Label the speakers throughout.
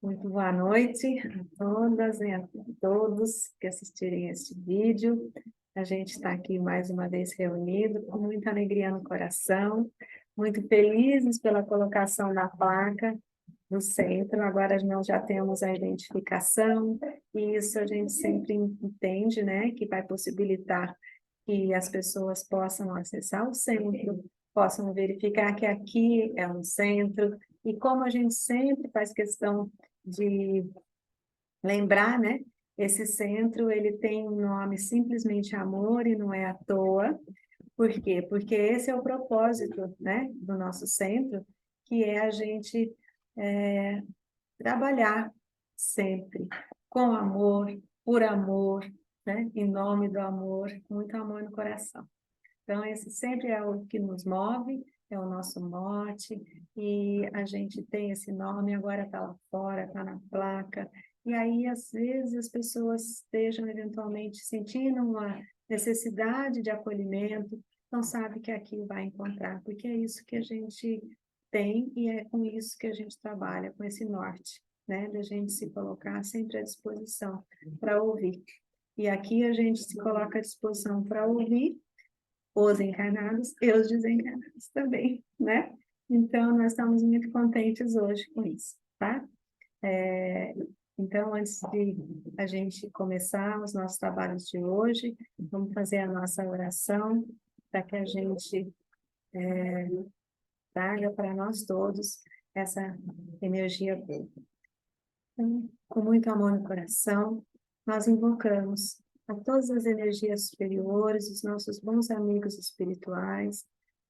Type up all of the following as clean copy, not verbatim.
Speaker 1: Muito boa noite a todas e a todos que assistirem este vídeo. A gente está aqui mais uma vez reunido, com muita alegria no coração, muito felizes pela colocação da placa no centro. Agora nós já temos a identificação, e isso a gente sempre entende, né, que vai possibilitar que as pessoas possam acessar o centro, possam verificar que aqui é um centro, e como a gente sempre faz questão de lembrar, né? Esse centro, ele tem um nome simplesmente amor e não é à toa. Por quê? Porque esse é o propósito, né, do nosso centro, que é a gente trabalhar sempre com amor, por amor, né, em nome do amor, muito amor no coração. Então, esse sempre é o que nos move, é o nosso mote, e a gente tem esse nome, agora está lá fora, está na placa, e aí, às vezes, as pessoas estejam eventualmente sentindo uma necessidade de acolhimento, não sabe que aqui vai encontrar, porque é isso que a gente tem e é com isso que a gente trabalha, com esse norte, né, de a gente se colocar sempre à disposição para ouvir. E aqui a gente se coloca à disposição para ouvir os encarnados e os desencarnados também, né? Então, nós estamos muito contentes hoje com isso, tá? Então, antes de a gente começar os nossos trabalhos de hoje, vamos fazer a nossa oração para que a gente traga para nós todos essa energia boa. Então, com muito amor no coração, nós invocamos a todas as energias superiores, os nossos bons amigos espirituais,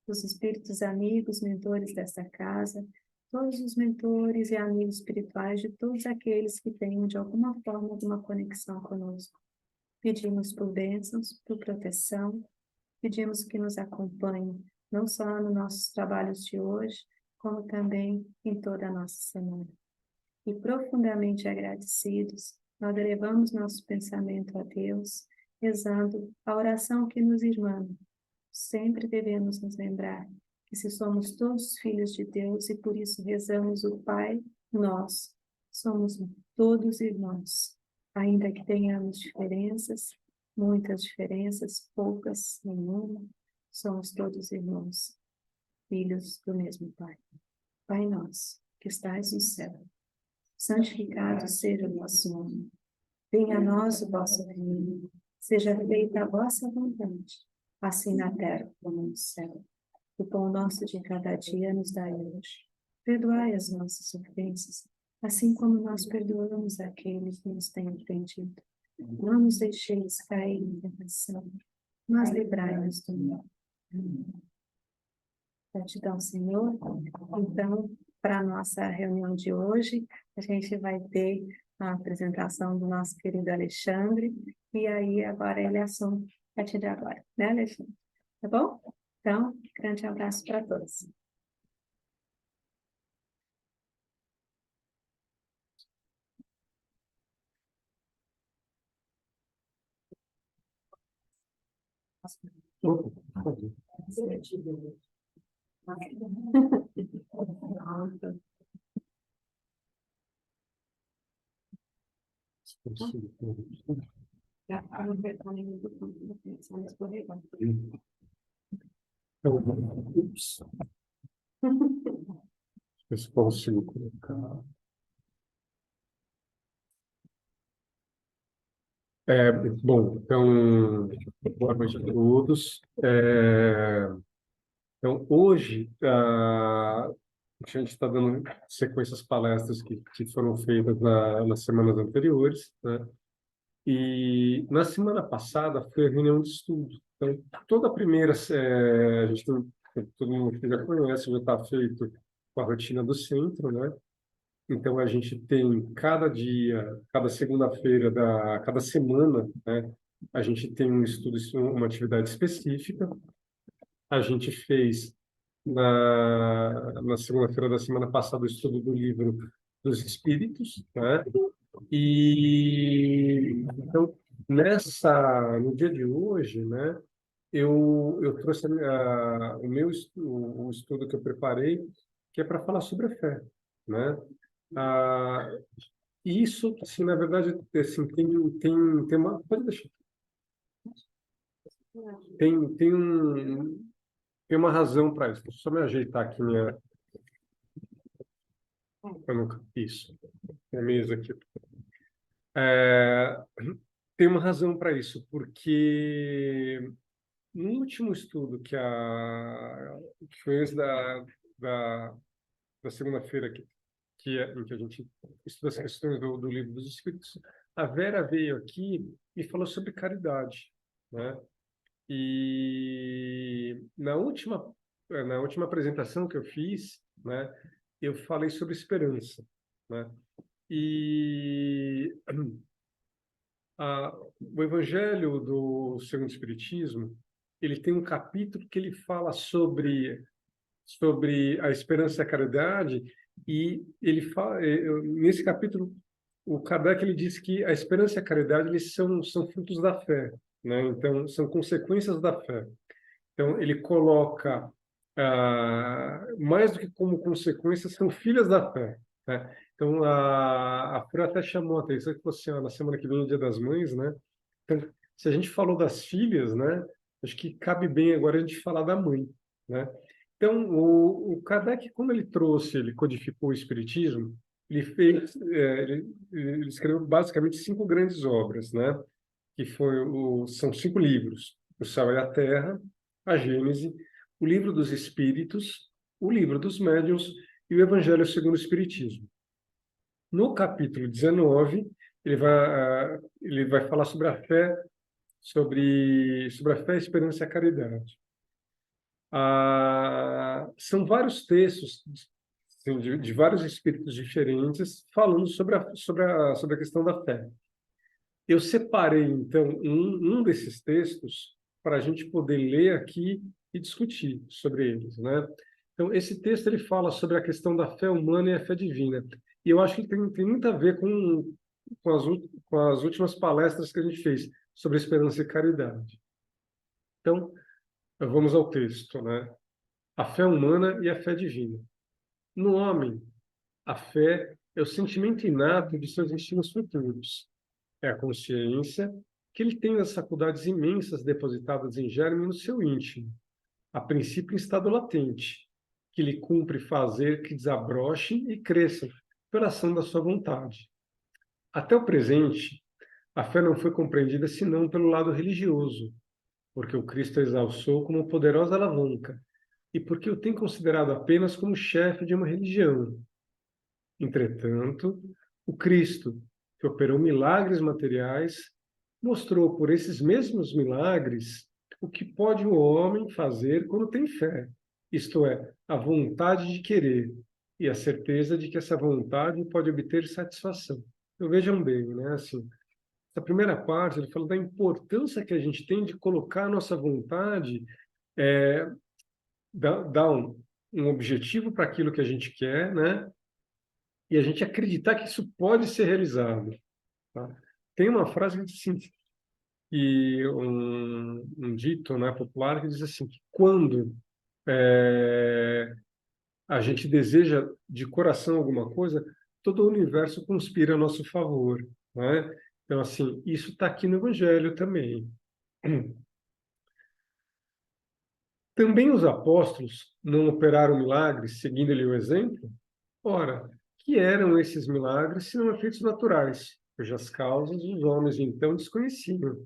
Speaker 1: os espíritos amigos, mentores desta casa, todos os mentores e amigos espirituais de todos aqueles que tenham, de alguma forma, alguma conexão conosco. Pedimos por bênçãos, por proteção, pedimos que nos acompanhem, não só nos nossos trabalhos de hoje, como também em toda a nossa semana. E profundamente agradecidos, nós elevamos nosso pensamento a Deus, rezando a oração que nos irmana. Sempre devemos nos lembrar que se somos todos filhos de Deus e por isso rezamos o Pai Nosso, somos todos irmãos, ainda que tenhamos diferenças, muitas diferenças, poucas, nenhuma, somos todos irmãos, filhos do mesmo Pai. Pai nosso, que estais no céu, santificado seja o vosso nome. Venha a nós o vosso reino. Seja feita a vossa vontade, assim na terra como no céu. O pão nosso de cada dia nos dai hoje. Perdoai as nossas ofensas, assim como nós perdoamos aqueles que nos têm ofendido. Não nos deixeis cair em tentação, mas livrai-nos do mal. Gratidão, Senhor. Então, para a nossa reunião de hoje, a gente vai ter a apresentação do nosso querido Alexandre, e aí agora ele assume a partir de agora, né, Alexandre? Tá bom? Então, grande abraço para todos.
Speaker 2: Ups, eu consigo colocar. Bom, então, boa noite a todos. Então, hoje, a gente está dando sequência às palestras que foram feitas nas semanas anteriores, né? E na semana passada foi a reunião de estudo. Então, toda a primeira, a gente todo mundo que já conhece, já está feito com a rotina do centro, né? Então, a gente tem cada dia, cada segunda-feira, cada semana, né? A gente tem um estudo, uma atividade específica. A gente fez na segunda-feira da semana passada o estudo do livro dos Espíritos, né? E então no dia de hoje, né? Eu trouxe o estudo que eu preparei, que é para falar sobre a fé, né? Ah, e isso, assim, na verdade, assim, tem uma... Pode deixar. Tem tem uma razão para isso. Deixa eu só me ajeitar aqui minha... Isso, minha mesa aqui. É, tem uma razão para isso, porque no último estudo que foi antes da, da segunda-feira em que a gente estuda as questões do Livro dos Espíritos, a Vera veio aqui e falou sobre caridade, né? E na última apresentação que eu fiz, né, eu falei sobre esperança, né? E o Evangelho do Segundo Espiritismo, ele tem um capítulo que ele fala sobre a esperança e a caridade, e ele fala, nesse capítulo, o Kardec ele diz que a esperança e a caridade eles são frutos da fé, né? Então, são consequências da fé. Então, ele coloca, mais do que como consequência, são filhas da fé, né? Então, a Fran até chamou a atenção que falou assim, ó, na semana que vem é o Dia das Mães, né? Então, se a gente falou das filhas, né? Acho que cabe bem agora a gente falar da mãe, né? Então, o Kardec, quando ele codificou o Espiritismo, ele escreveu basicamente 5 grandes obras, né? São 5 livros: O Céu e a Terra, a Gênese, o Livro dos Espíritos, o Livro dos Médiuns e o Evangelho segundo o Espiritismo. No capítulo 19, ele vai falar sobre a fé, sobre a fé, a esperança e a caridade. São vários textos assim, de vários espíritos diferentes falando sobre a questão da fé. Eu separei, então, um desses textos para a gente poder ler aqui e discutir sobre eles, né? Então, esse texto ele fala sobre a questão da fé humana e a fé divina. E eu acho que tem muito a ver com as últimas palestras que a gente fez sobre esperança e caridade. Então, vamos ao texto, né? A fé humana e a fé divina. No homem, a fé é o sentimento inato de seus destinos futuros. É a consciência que ele tem as faculdades imensas depositadas em germe no seu íntimo, a princípio em estado latente, que lhe cumpre fazer que desabrochem e cresçam pela ação da sua vontade. Até o presente, a fé não foi compreendida senão pelo lado religioso, porque o Cristo a exalçou como poderosa alavanca, e porque o tem considerado apenas como chefe de uma religião. Entretanto, o Cristo, que operou milagres materiais, mostrou por esses mesmos milagres o que pode o homem fazer quando tem fé, isto é, a vontade de querer e a certeza de que essa vontade pode obter satisfação. Então, vejam bem, né? Assim, essa primeira parte, ele fala da importância que a gente tem de colocar a nossa vontade, é, dar um objetivo para aquilo que a gente quer, né? E a gente acreditar que isso pode ser realizado. Tá? Tem uma frase que diz assim, um dito, né, popular que diz assim, que quando a gente deseja de coração alguma coisa, todo o universo conspira a nosso favor. Né? Então, assim, isso está aqui no Evangelho também. Também os apóstolos não operaram milagres seguindo-lhe o exemplo? Ora, que eram esses milagres se não efeitos naturais, cujas causas os homens então desconheciam,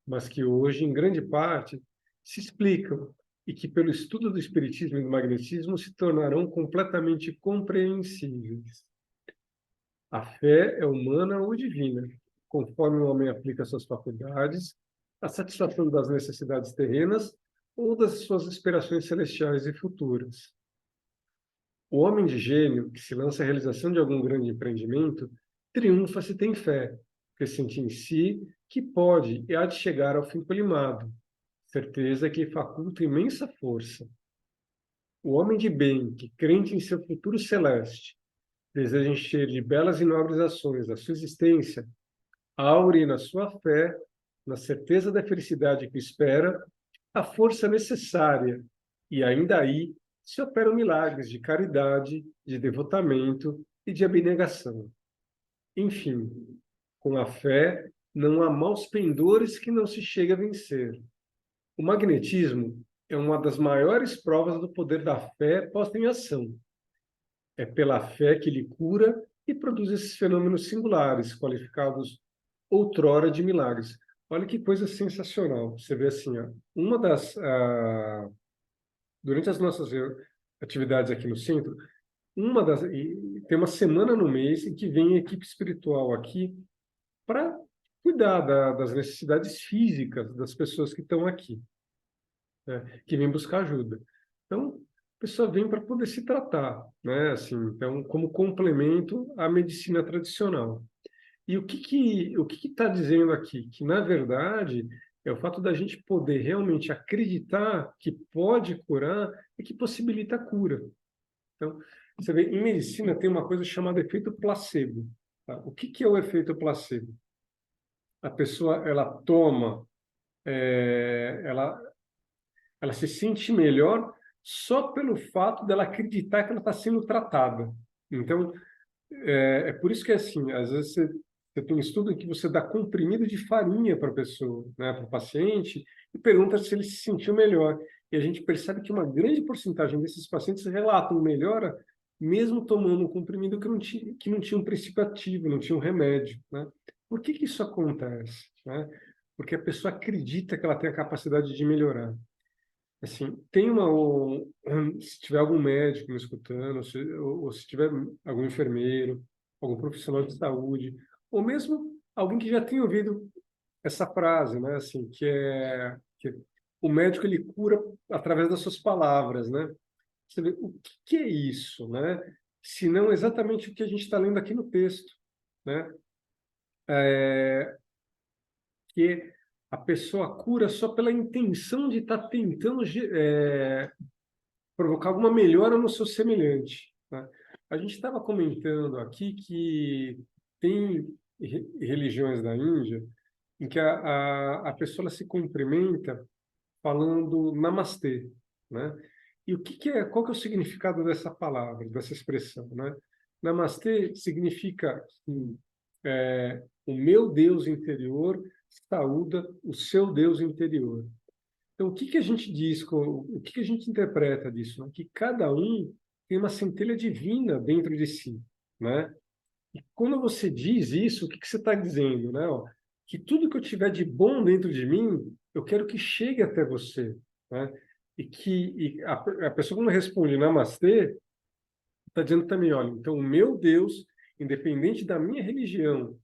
Speaker 2: mas que hoje, em grande parte, se explicam e que, pelo estudo do Espiritismo e do Magnetismo, se tornarão completamente compreensíveis. A fé é humana ou divina, conforme o homem aplica suas faculdades, a satisfação das necessidades terrenas ou das suas aspirações celestiais e futuras. O homem de gênio, que se lança à realização de algum grande empreendimento, triunfa se tem fé, porque sente em si que pode e há de chegar ao fim colimado, certeza que lhe faculta imensa força. O homem de bem, que crente em seu futuro celeste, deseja encher de belas e nobres ações a sua existência, aure na sua fé, na certeza da felicidade que espera, a força necessária, e ainda aí se operam milagres de caridade, de devotamento e de abnegação. Enfim, com a fé não há maus pendores que não se chegue a vencer. O magnetismo é uma das maiores provas do poder da fé posta em ação. É pela fé que ele cura e produz esses fenômenos singulares, qualificados outrora de milagres. Olha que coisa sensacional. Você vê assim, ó, durante as nossas atividades aqui no centro, tem uma semana no mês em que vem a equipe espiritual aqui para cuidar das necessidades físicas das pessoas que estão aqui, né, que vêm buscar ajuda. Então, a pessoa vem para poder se tratar, né, assim, então, como complemento à medicina tradicional. E o que está dizendo aqui? Que, na verdade, é o fato da gente poder realmente acreditar que pode curar e que possibilita a cura. Então, você vê, em medicina tem uma coisa chamada efeito placebo. Tá? O que é o efeito placebo? A pessoa, ela toma, ela se sente melhor só pelo fato dela acreditar que ela está sendo tratada. Então, é por isso que, assim, às vezes você tem um estudo em que você dá comprimido de farinha para a pessoa, né, para o paciente, e pergunta se ele se sentiu melhor. E a gente percebe que uma grande porcentagem desses pacientes relatam melhora mesmo tomando um comprimido que não tinha um princípio ativo, não tinha um remédio, né? Por que isso acontece, né? Porque a pessoa acredita que ela tem a capacidade de melhorar. Assim, se tiver algum médico me escutando, ou se tiver algum enfermeiro, algum profissional de saúde, ou mesmo alguém que já tenha ouvido essa frase, né, assim, que o médico ele cura através das suas palavras, né? Você vê, o que é isso, né? Se não exatamente o que a gente está lendo aqui no texto, né? Que a pessoa cura só pela intenção de estar tentando provocar alguma melhora no seu semelhante, né? A gente estava comentando aqui que tem religiões da Índia em que a pessoa ela se cumprimenta falando namastê, né? E qual que é o significado dessa palavra, dessa expressão, né? Namastê significa que o meu Deus interior saúda o seu Deus interior. Então, o que a gente diz, o que a gente interpreta disso? Né? Que cada um tem uma centelha divina dentro de si, né? E quando você diz isso, o que você está dizendo, né? Ó, que tudo que eu tiver de bom dentro de mim, eu quero que chegue até você, né? A pessoa quando responde Namastê, está dizendo também, olha, então o meu Deus, independente da minha religião,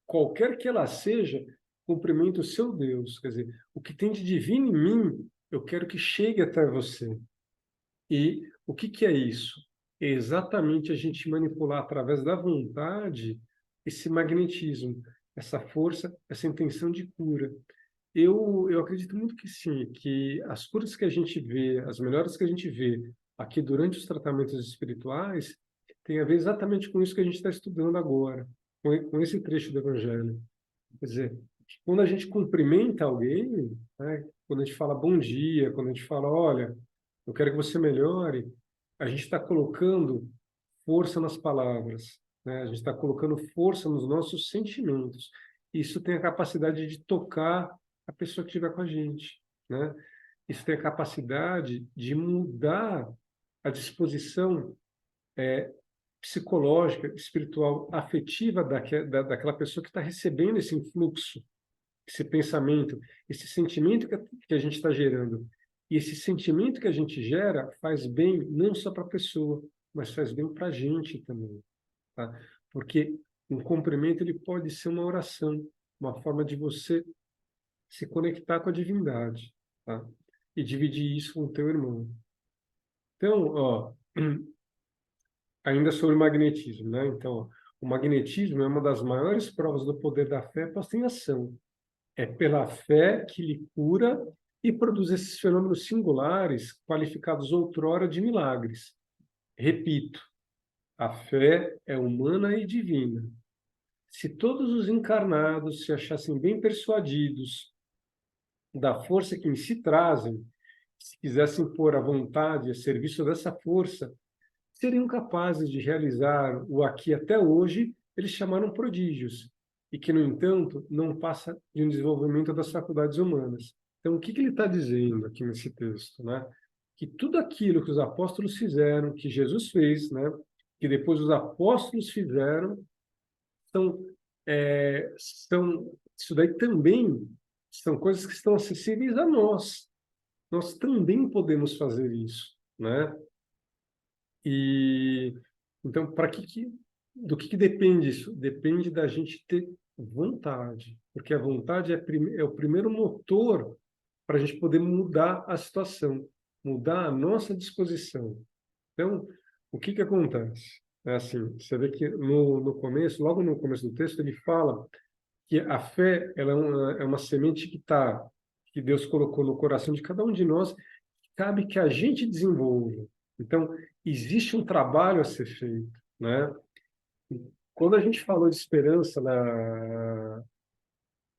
Speaker 2: qualquer que ela seja, cumprimenta o seu Deus. Quer dizer, o que tem de divino em mim, eu quero que chegue até você. E o que é isso? É exatamente a gente manipular através da vontade esse magnetismo, essa força, essa intenção de cura. Eu acredito muito que sim, que as curas que a gente vê, as melhoras que a gente vê aqui durante os tratamentos espirituais, tem a ver exatamente com isso que a gente está estudando agora, com esse trecho do Evangelho. Quer dizer, quando a gente cumprimenta alguém, né, quando a gente fala bom dia, quando a gente fala, olha, eu quero que você melhore, a gente está colocando força nas palavras, né? A gente está colocando força nos nossos sentimentos. Isso tem a capacidade de tocar a pessoa que estiver com a gente, né? Isso tem a capacidade de mudar a disposição psicológica, espiritual, afetiva daquela pessoa que está recebendo esse influxo, esse pensamento, esse sentimento que a gente está gerando. E esse sentimento que a gente gera faz bem não só para a pessoa, mas faz bem para a gente também, tá? Porque um cumprimento ele pode ser uma oração, uma forma de você se conectar com a divindade, tá? E dividir isso com o teu irmão. Então, ó, ainda sobre o magnetismo, né? Então, ó, o magnetismo é uma das maiores provas do poder da fé posta em ação. É pela fé que lhe cura e produz esses fenômenos singulares, qualificados outrora de milagres. Repito, a fé é humana e divina. Se todos os encarnados se achassem bem persuadidos da força que em si trazem, se quisessem pôr a vontade a serviço dessa força, seriam capazes de realizar o aqui até hoje, eles chamaram prodígios, e que, no entanto, não passa de um desenvolvimento das faculdades humanas. Então, o que ele está dizendo aqui nesse texto, né? Que tudo aquilo que os apóstolos fizeram, que Jesus fez, né? Que depois os apóstolos fizeram, são, isso daí também são coisas que estão acessíveis a nós. Nós também podemos fazer isso, né? E então, do que depende isso? Depende da gente ter vontade, porque a vontade é o primeiro motor para a gente poder mudar a situação, mudar a nossa disposição. Então, o que acontece? É assim, você vê que no começo, logo no começo do texto, ele fala que a fé ela é uma semente que Deus colocou no coração de cada um de nós, cabe que a gente desenvolva. Então, existe um trabalho a ser feito, né? Quando a gente falou de esperança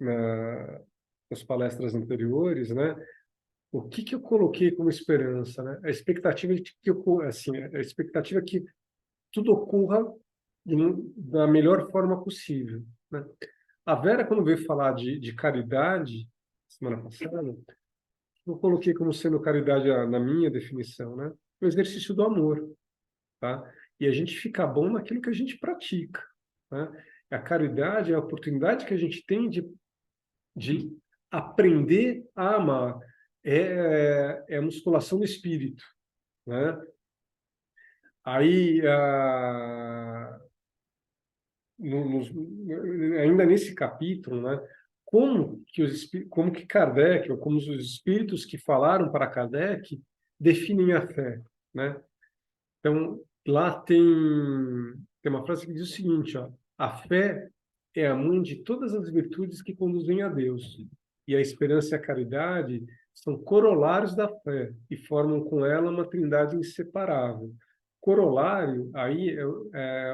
Speaker 2: nas palestras anteriores, né? O que eu coloquei como esperança, né? A expectativa de que assim, a expectativa que tudo ocorra da melhor forma possível, né? A Vera, quando veio falar de caridade semana passada, eu coloquei como sendo caridade na minha definição, né? O exercício do amor, tá? E a gente fica bom naquilo que a gente pratica, né? A caridade é a oportunidade que a gente tem de aprender a amar. É a musculação do espírito, né? Aí, ainda nesse capítulo, né? Como que Kardec, ou como os espíritos que falaram para Kardec definem a fé, né? Então, lá tem uma frase que diz o seguinte, ó, a fé é a mãe de todas as virtudes que conduzem a Deus, e a esperança e a caridade são corolários da fé e formam com ela uma trindade inseparável. Corolário, aí,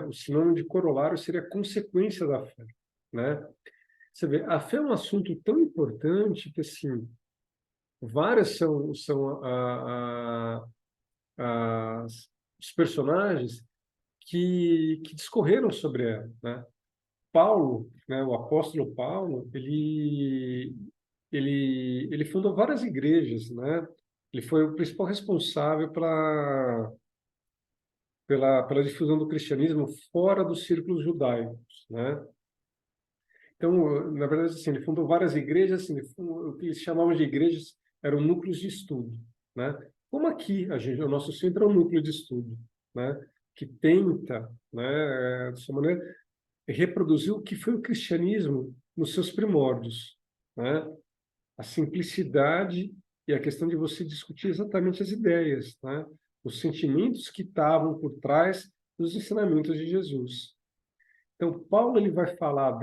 Speaker 2: o sinônimo de corolário seria consequência da fé, né? Você vê, a fé é um assunto tão importante que, assim, várias são as, os personagens que discorreram sobre ela, né? Paulo, né, o apóstolo Paulo, ele fundou várias igrejas, né? Ele foi o principal responsável pela difusão do cristianismo fora dos círculos judaicos, né? Então, na verdade, assim, ele fundou várias igrejas, assim, o que eles chamavam de igrejas eram núcleos de estudo, né? Como aqui, o nosso centro é um núcleo de estudo, né? Que tenta, né, de sua maneira, reproduzir o que foi o cristianismo nos seus primórdios, né? A simplicidade e a questão de você discutir exatamente as ideias, né? Os sentimentos que estavam por trás dos ensinamentos de Jesus. Então, Paulo ele vai falar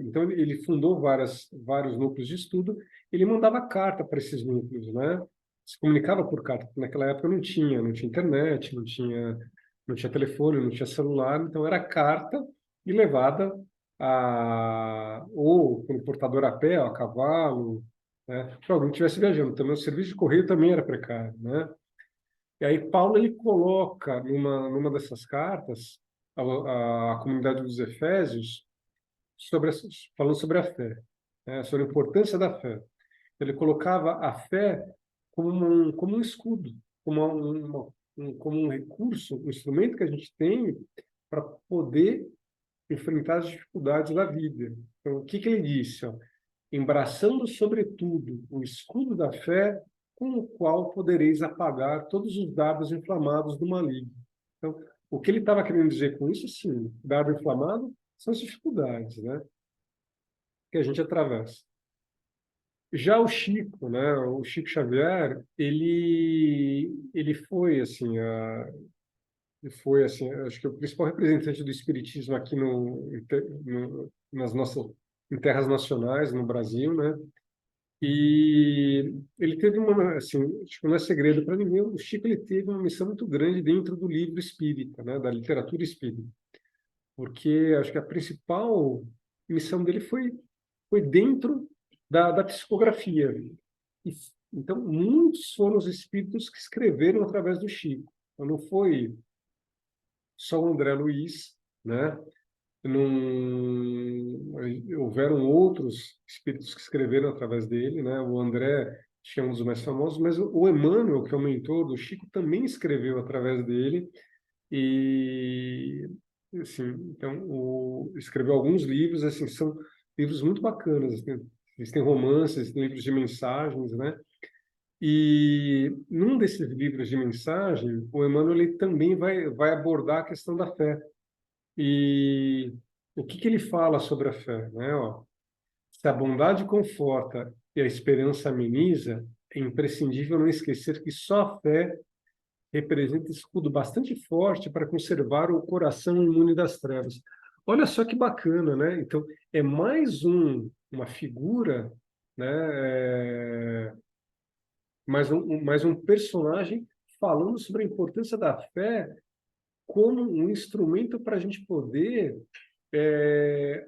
Speaker 2: então ele fundou vários núcleos de estudo. Ele mandava carta para esses núcleos, né? Se comunicava por carta. Porque naquela época não tinha internet, não tinha telefone, não tinha celular. Então era carta e levada ou pelo portador a pé, ou a cavalo, né? Para alguém que estivesse viajando. Também o serviço de correio também era precário, né? E aí Paulo ele coloca numa dessas cartas a comunidade dos Efésios falando sobre a fé, né, sobre a importância da fé. Ele colocava a fé como um escudo, como um recurso, um instrumento que a gente tem para poder enfrentar as dificuldades da vida. Então, o que ele disse? Ó? Embraçando, sobretudo, o escudo da fé, com o qual podereis apagar todos os dardos inflamados do maligno. Então, o que ele estava querendo dizer com isso, sim, dardo inflamado são as dificuldades, né, que a gente atravessa. Já o Chico, né, o Chico Xavier, ele foi assim, acho que o principal representante do espiritismo aqui nas nossas em terras nacionais, no Brasil, né? E ele teve assim, acho que não é segredo para ninguém, o Chico ele teve uma missão muito grande dentro do livro espírita, né, da literatura espírita, porque acho que a principal missão dele foi dentro da psicografia. E, então, muitos foram os espíritos que escreveram através do Chico. Então, não foi só o André Luiz, né? Houveram outros espíritos que escreveram através dele, né? O André, acho que é um dos mais famosos, mas o Emmanuel, que é o mentor do Chico, também escreveu através dele. E, assim, então, escreveu alguns livros, assim, são livros muito bacanas. Existem romances, livros de mensagens, né? E num desses livros de mensagem, o Emmanuel ele também vai abordar a questão da fé. E o que ele fala sobre a fé, né? Ó, se a bondade conforta e a esperança ameniza, é imprescindível não esquecer que só a fé representa escudo bastante forte para conservar o coração imune das trevas. Olha só que bacana, né? Então, é mais uma figura, né? Mais um personagem falando sobre a importância da fé como um instrumento para a gente poder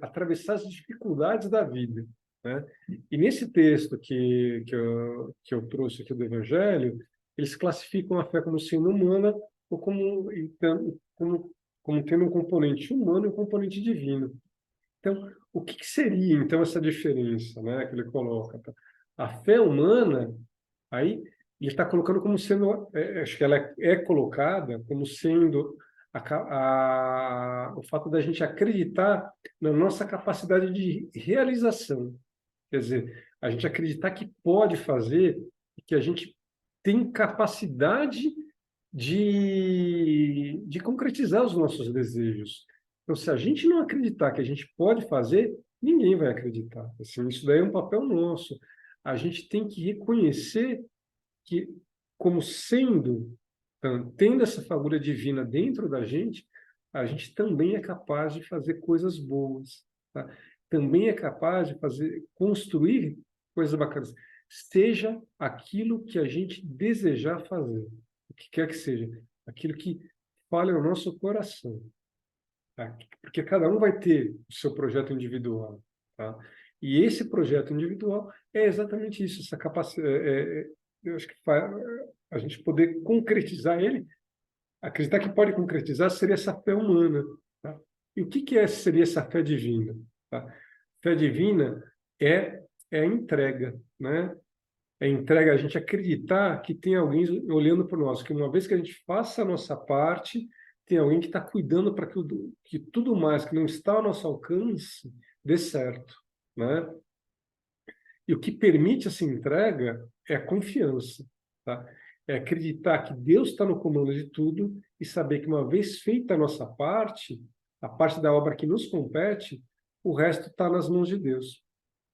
Speaker 2: atravessar as dificuldades da vida, né? E nesse texto que eu trouxe aqui do Evangelho, eles classificam a fé como sendo humana ou como tendo um componente humano e um componente divino. Então, o que seria, então, essa diferença, né, que ele coloca? Tá? A fé humana, aí, ele está colocando como sendo, acho que ela é colocada como sendo o fato da gente acreditar na nossa capacidade de realização. Quer dizer, a gente acreditar que pode fazer, que a gente tem capacidade de concretizar os nossos desejos. Então, se a gente não acreditar que a gente pode fazer, ninguém vai acreditar. Assim, isso daí é um papel nosso. A gente tem que reconhecer que, como sendo, tendo essa fagulha divina dentro da gente, a gente também é capaz de fazer coisas boas, tá? Também é capaz de construir coisas bacanas. Seja aquilo que a gente desejar fazer, o que quer que seja, aquilo que fale ao nosso coração, tá? Porque cada um vai ter o seu projeto individual, tá? E esse projeto individual é exatamente isso, essa capacidade. Eu acho que a gente poder concretizar ele, acreditar que pode concretizar, seria essa fé humana, tá? E o que seria essa fé divina? Tá? Fé divina é a entrega, né? É a entrega, a gente acreditar que tem alguém olhando por nós, que uma vez que a gente faça a nossa parte, tem alguém que está cuidando para que tudo mais que não está ao nosso alcance dê certo, né? E o que permite essa entrega é a confiança, tá? É acreditar que Deus está no comando de tudo e saber que uma vez feita a parte da obra que nos compete, o resto está nas mãos de Deus.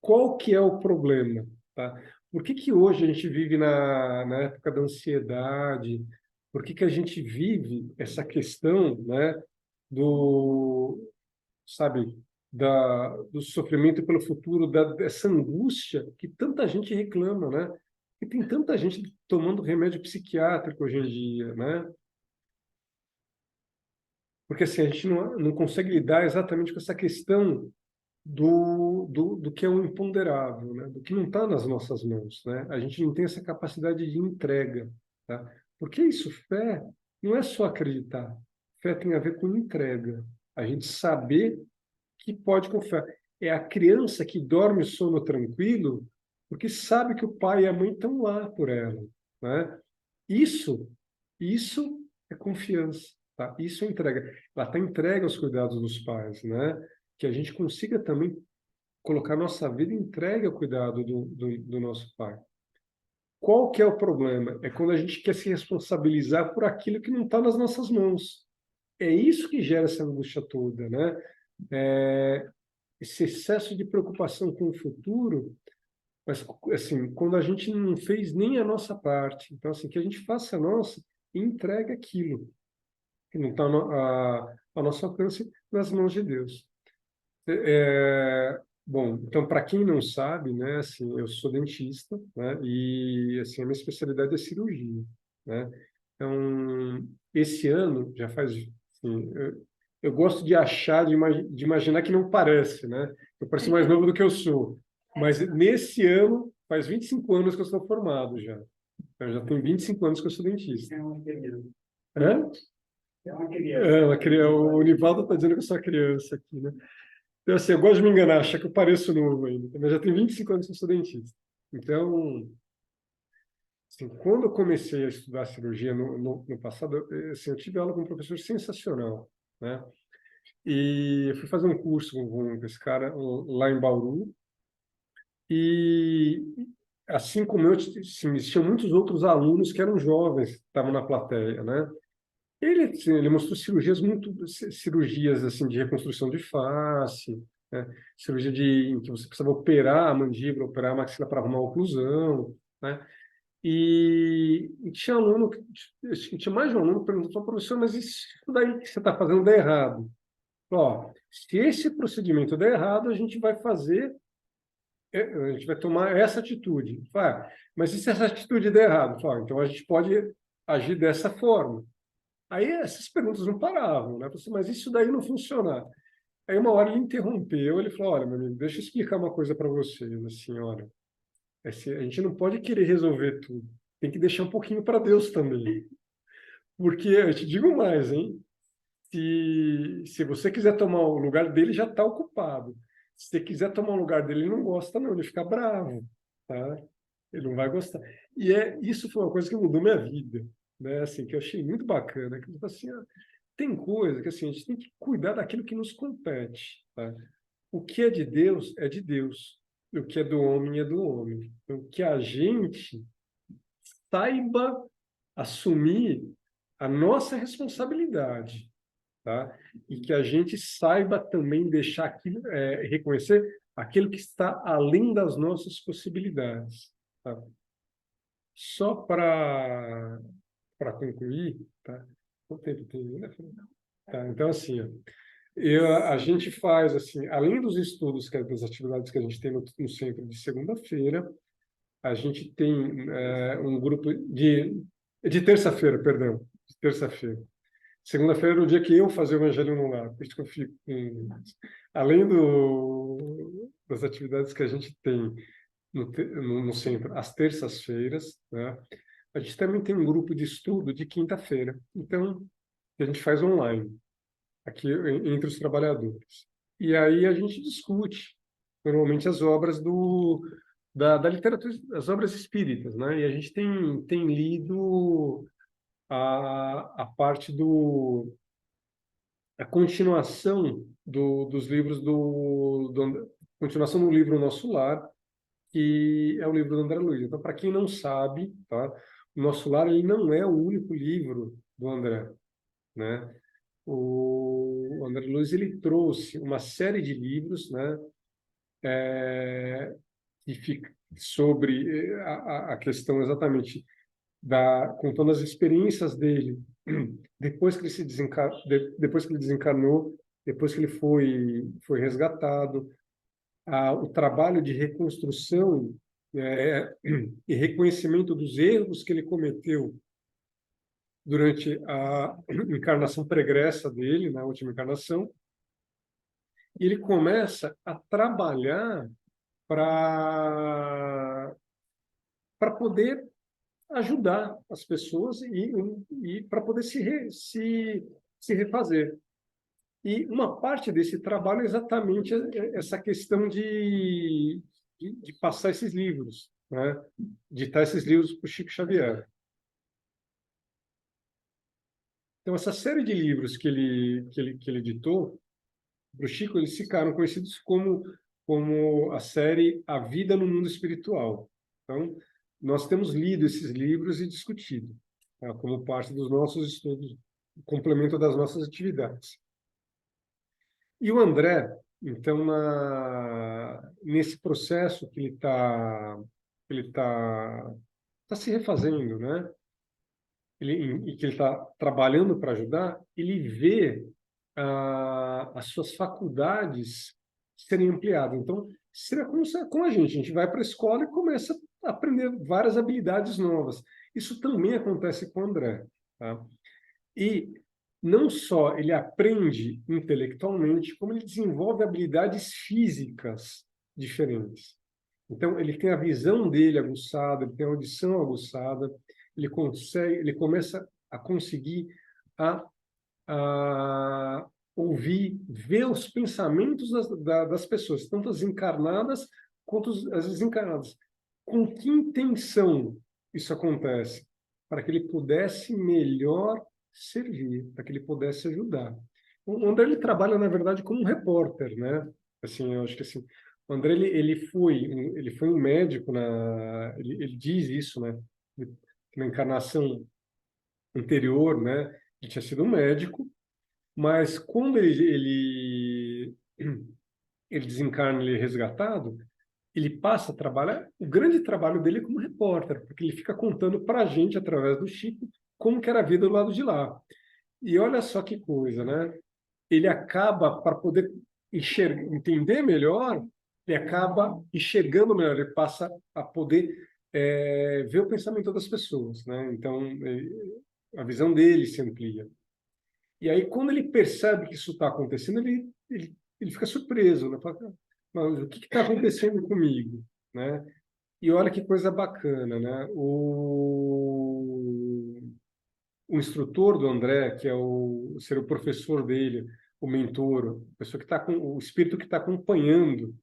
Speaker 2: Qual que é o problema, tá? Por que hoje a gente vive na época da ansiedade? Por que a gente vive essa questão, né, sabe, do sofrimento pelo futuro, dessa angústia que tanta gente reclama, né? E tem tanta gente tomando remédio psiquiátrico hoje em dia, né? Porque assim, a gente não consegue lidar exatamente com essa questão do que é o imponderável, né? Do que não está nas nossas mãos, né? A gente não tem essa capacidade de entrega, tá? Porque isso, fé, não é só acreditar. Fé tem a ver com entrega. A gente saber que pode confiar. É a criança que dorme sono tranquilo porque sabe que o pai e a mãe estão lá por ela, né? Isso, isso é confiança, tá? Isso é entrega. Ela está entregue aos cuidados dos pais, né? Que a gente consiga também colocar nossa vida entregue ao cuidado do nosso pai. Qual que é o problema? É quando a gente quer se responsabilizar por aquilo que não está nas nossas mãos. É isso que gera essa angústia toda, né? Esse excesso de preocupação com o futuro, mas assim, quando a gente não fez nem a nossa parte, então assim, que a gente faça a nossa e entregue aquilo que não está a nosso alcance nas mãos de Deus. Bom, então para quem não sabe, né, assim, eu sou dentista, né, e assim a minha especialidade é cirurgia, né? Então esse ano já faz, assim, eu gosto de achar, de imaginar que não parece, né? Eu pareço mais novo do que eu sou. Mas nesse ano, faz 25 anos que eu estou formado já. Eu já tenho 25 anos que eu sou dentista. Hã?
Speaker 3: É uma criança.
Speaker 2: O Nivaldo está dizendo que eu sou uma criança aqui, né? Então, assim, eu gosto de me enganar, achar que eu pareço novo ainda. Mas já tenho 25 anos que sou dentista. Então, assim, quando eu comecei a estudar cirurgia no passado, assim, eu tive aula com um professor sensacional, né? E eu fui fazer um curso com esse cara lá em Bauru. E, assim como eu, assim, existiam muitos outros alunos que eram jovens, que estavam na plateia, né? Ele, assim, ele mostrou cirurgias assim de reconstrução de face, né? Cirurgia em que você precisava operar a mandíbula, operar a maxila para arrumar a oclusão, né? E tinha aluno, acho que tinha mais de um aluno que perguntou, professor, mas isso daí que você está fazendo dá errado. Ó, se esse procedimento der errado, a gente vai tomar essa atitude. Mas e se essa atitude der errado? Então a gente pode agir dessa forma. Aí essas perguntas não paravam, né? Eu falei assim, mas isso daí não funciona. Aí uma hora ele interrompeu, ele falou, olha, meu amigo, deixa eu explicar uma coisa para vocês, assim, olha, a gente não pode querer resolver tudo, tem que deixar um pouquinho para Deus também. Porque, eu te digo mais, hein? Se você quiser tomar o lugar dele, já está ocupado. Se você quiser tomar o lugar dele, ele não gosta, não, ele fica bravo, tá? Ele não vai gostar. Isso foi uma coisa que mudou minha vida, né? Assim, que eu achei muito bacana, que assim, tem coisa que assim, a gente tem que cuidar daquilo que nos compete, tá? O que é de Deus é de Deus. O que é do homem é do homem. Então, que a gente saiba assumir a nossa responsabilidade, tá? E que a gente saiba também deixar aquilo, reconhecer aquilo que está além das nossas possibilidades, tá? Só para concluir, tá? Quanto tempo tem, né? Tá, então, assim, ó, a gente faz, assim, além dos estudos, das atividades que a gente tem no centro de segunda-feira, a gente tem um grupo de terça-feira, perdão, de terça-feira. Segunda-feira era o dia que eu fazia o Evangelho no Lar, por isso que eu fico além das atividades que a gente tem no centro, às terças-feiras, né? A gente também tem um grupo de estudo de quinta-feira, então a gente faz online aqui entre os trabalhadores. E aí a gente discute normalmente as obras da literatura, as obras espíritas, né? E a gente tem lido a parte a continuação dos livros continuação do livro Nosso Lar, que é o livro do André Luiz. Então, para quem não sabe, tá? O Nosso Lar ele não é o único livro do André, né? O André Luiz ele trouxe uma série de livros, né, que fica sobre a questão exatamente contando as experiências dele depois que ele depois que ele desencarnou, depois que ele foi resgatado, o trabalho de reconstrução e reconhecimento dos erros que ele cometeu durante a encarnação pregressa dele, na última encarnação, e ele começa a trabalhar para poder ajudar as pessoas e para poder se refazer. E uma parte desse trabalho é exatamente essa questão de passar esses livros, né? Ditar esses livros para o Chico Xavier. Então, essa série de livros que ele ditou, para o Chico, eles ficaram conhecidos como a série A Vida no Mundo Espiritual. Então, nós temos lido esses livros e discutido, tá? Como parte dos nossos estudos, complemento das nossas atividades. E o André, então, nesse processo que ele tá se refazendo, né? E que ele está trabalhando para ajudar, ele vê as suas faculdades serem ampliadas. Então, seria como a gente vai para a escola e começa a aprender várias habilidades novas. Isso também acontece com o André, tá? E não só ele aprende intelectualmente, como ele desenvolve habilidades físicas diferentes. Então, ele tem a visão dele aguçada, ele tem a audição aguçada, ele começa a conseguir a ouvir, ver os pensamentos das pessoas, tanto as encarnadas quanto as desencarnadas. Com que intenção isso acontece? Para que ele pudesse melhor servir, para que ele pudesse ajudar. O André, ele trabalha, na verdade, como um repórter, né? Assim, eu acho que assim, o André, ele foi um médico, ele diz isso, né? Na encarnação anterior, né? Ele tinha sido um médico, mas quando ele desencarna, ele é resgatado, ele passa a trabalhar, o grande trabalho dele é como repórter, porque ele fica contando para a gente, através do Chico, como que era a vida do lado de lá. E olha só que coisa, né? Ele acaba, para poder entender melhor, ele acaba enxergando melhor, ele passa a poder ver o pensamento das pessoas, né? Então, a visão dele se amplia. E aí, quando ele percebe que isso está acontecendo, ele fica surpreso, né? Fala, mas o que está acontecendo comigo, né? E olha que coisa bacana, né? O instrutor do André, que é ser o professor dele, o mentor, a pessoa que está com o espírito que está acompanhando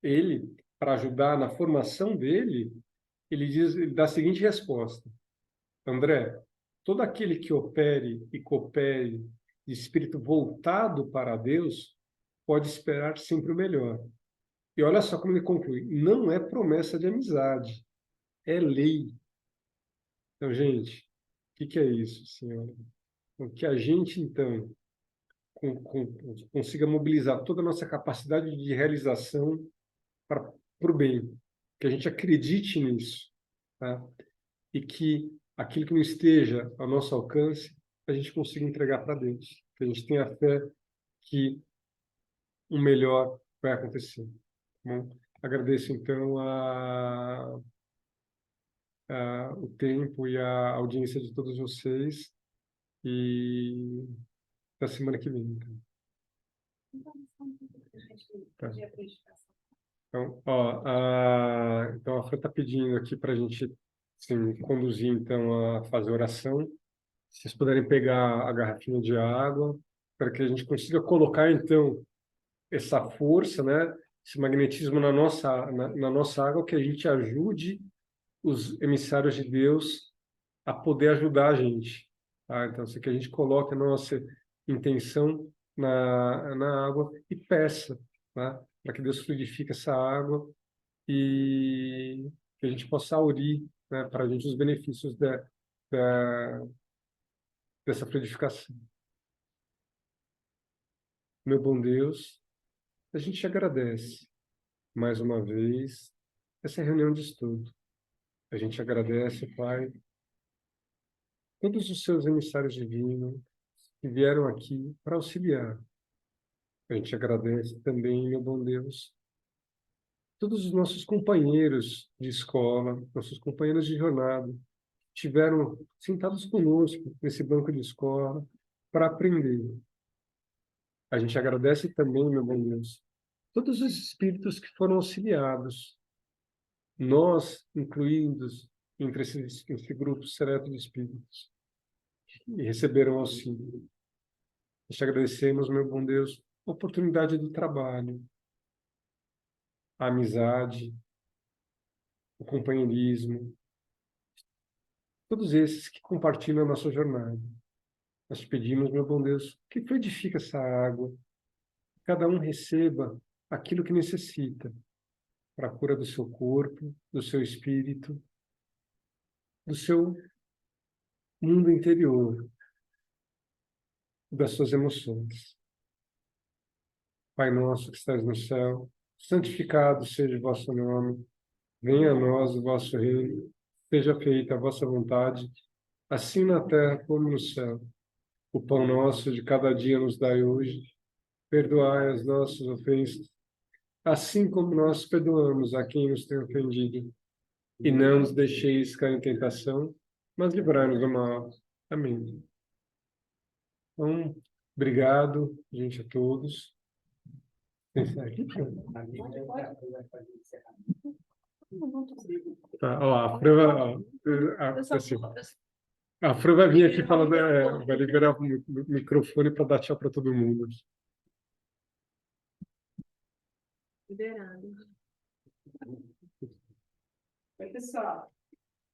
Speaker 2: ele para ajudar na formação dele, ele dá a seguinte resposta: André, todo aquele que opere e coopere de espírito voltado para Deus pode esperar sempre o melhor. E olha só como ele conclui: não é promessa de amizade, é lei. Então, gente, o que é isso, senhora? Que a gente, então, consiga mobilizar toda a nossa capacidade de realização para o bem, que a gente acredite nisso, tá? E que aquilo que não esteja ao nosso alcance, a gente consiga entregar para Deus, que a gente tenha fé que o melhor vai acontecer. Tá bom? Agradeço, então, o tempo e a audiência de todos vocês e até semana que vem. Então. Tá. Então, então a Fran está pedindo aqui para a gente assim, conduzir então a fazer oração. Se vocês puderem pegar a garrafinha de água, para que a gente consiga colocar então essa força, né, esse magnetismo na nossa água, que a gente ajude os emissários de Deus a poder ajudar a gente. Tá? Então, se que a gente coloque a nossa intenção na água e peça, tá? Para que Deus fluidifique essa água e que a gente possa aurir, né, para a gente os benefícios da, dessa fluidificação. Meu bom Deus, a gente te agradece mais uma vez essa reunião de estudo. A gente agradece, Pai, todos os seus emissários divinos que vieram aqui para auxiliar. A gente agradece também, meu bom Deus, todos os nossos companheiros de escola, nossos companheiros de jornada, estiveram sentados conosco nesse banco de escola para aprender. A gente agradece também, meu bom Deus, todos os espíritos que foram auxiliados, nós incluídos entre esse grupo seleto de espíritos, e receberam auxílio. Nós te agradecemos, meu bom Deus, a oportunidade do trabalho, a amizade, o companheirismo, todos esses que compartilham a nossa jornada. Nós te pedimos, meu bom Deus, que fluidifique essa água, que cada um receba aquilo que necessita para a cura do seu corpo, do seu espírito, do seu mundo interior, das suas emoções. Pai nosso que estás no céu, santificado seja o vosso nome, venha a nós o vosso reino, seja feita a vossa vontade, assim na terra como no céu. O pão nosso de cada dia nos dai hoje, perdoai as nossas ofensas, assim como nós perdoamos a quem nos tem ofendido. E não nos deixeis cair em tentação, mas livrai-nos do mal. Amém. Então, obrigado, gente, a todos. Pensar aqui, tá, ó, a prova, ó, assim, A Fran vai vir aqui falando, vai liberar o microfone para dar tchau para todo mundo.
Speaker 1: Liberando. Oi, pessoal.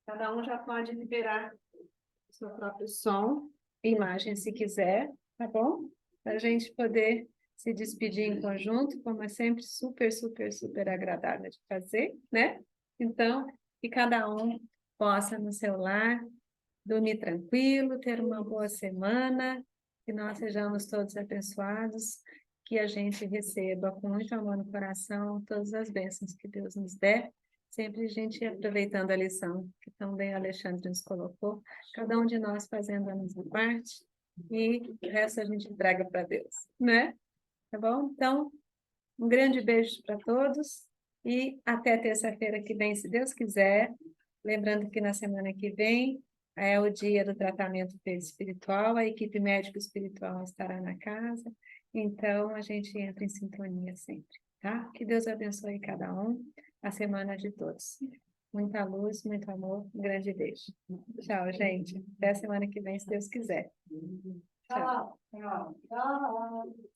Speaker 1: Cada um já pode liberar o seu próprio som e imagem, se quiser, tá bom? Para a gente poder se despedir em conjunto, como é sempre super, super, super agradável de fazer, né? Então, que cada um possa no seu lar dormir tranquilo, ter uma boa semana, que nós sejamos todos abençoados, que a gente receba com muito amor no coração todas as bênçãos que Deus nos der, sempre a gente aproveitando a lição que também Alexandre nos colocou, cada um de nós fazendo a nossa parte, e o resto a gente entrega para Deus, né? Tá bom? Então, um grande beijo para todos e até terça-feira que vem, se Deus quiser. Lembrando que na semana que vem é o dia do tratamento espiritual, a equipe médico espiritual estará na casa, então a gente entra em sintonia sempre, tá? Que Deus abençoe cada um, a semana de todos. Muita luz, muito amor, um grande beijo. Tchau, gente. Até a semana que vem, se Deus quiser. Tchau.
Speaker 3: Tchau, tchau, tchau.